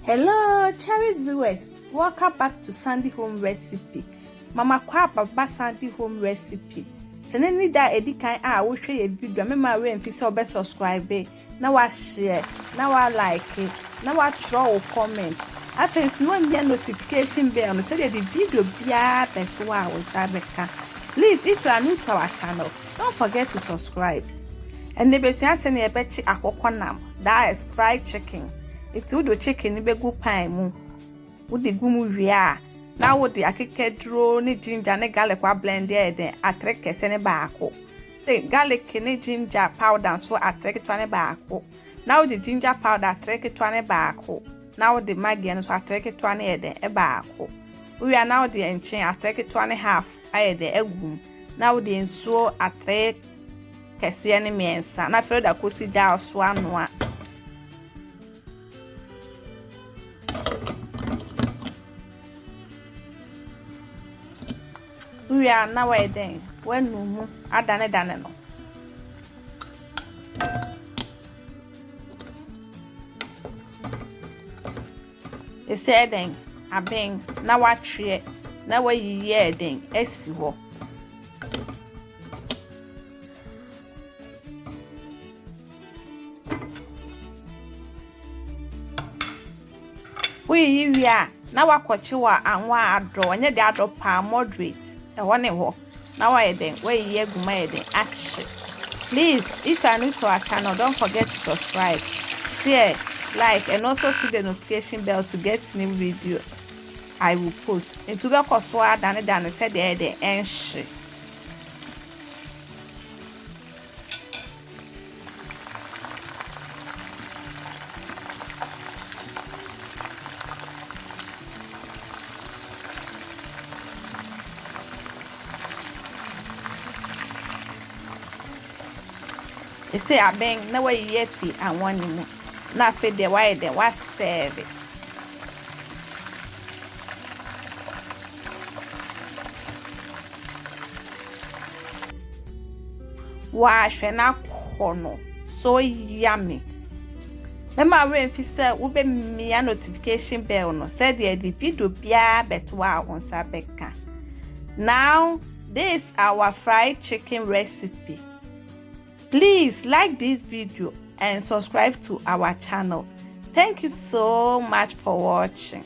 Hello, cherished viewers. Welcome back to Sandy Home Recipe. Mama kwa baba Sandy Home Recipe. Seneni da edikan a wo hwe ye video mema we mfi se obe subscribe na wa share na wa like na wa throw comment. After no nya notification bell no say the video bia beto a wo sabeka. Please, if you are new to our channel, don't forget to subscribe. And the best answer ne ebechi akokonam. That is fried chicken. It's would the chicken ni begu pan mu. Would the gumu ria. Now would the akekedro ni ginger ne garlic wa blend then atreke sene baako. The garlic ni ginger powder so atreke twane baako. Now the ginger powder atreke twane baako. Now the maggi so atreke twane then e baako. We are now the enchin atreke twane half aye the egum. Now the nsuo atreke kese ne miensa. Na fero da kosi ja so anoa. We are now then when no adane no. They said then abeng na watwe na wayiye den esi ho. We na wakwachi wa anwa adro onye de adro pa moderate. Now I then where you action. Please, if you are new to our channel, don't forget to subscribe, share, like, and also click the notification bell to get new video I will post. And to be coswa than said the and share. They say I bang na way yeti and one mu. Na fe de why de was serve. Wash na kono so yummy. Remember when fi say we be me a notification bell no said the video bia betwa on sabeka. Now this our fried chicken recipe. Please like this video and subscribe to our channel. Thank you so much for watching.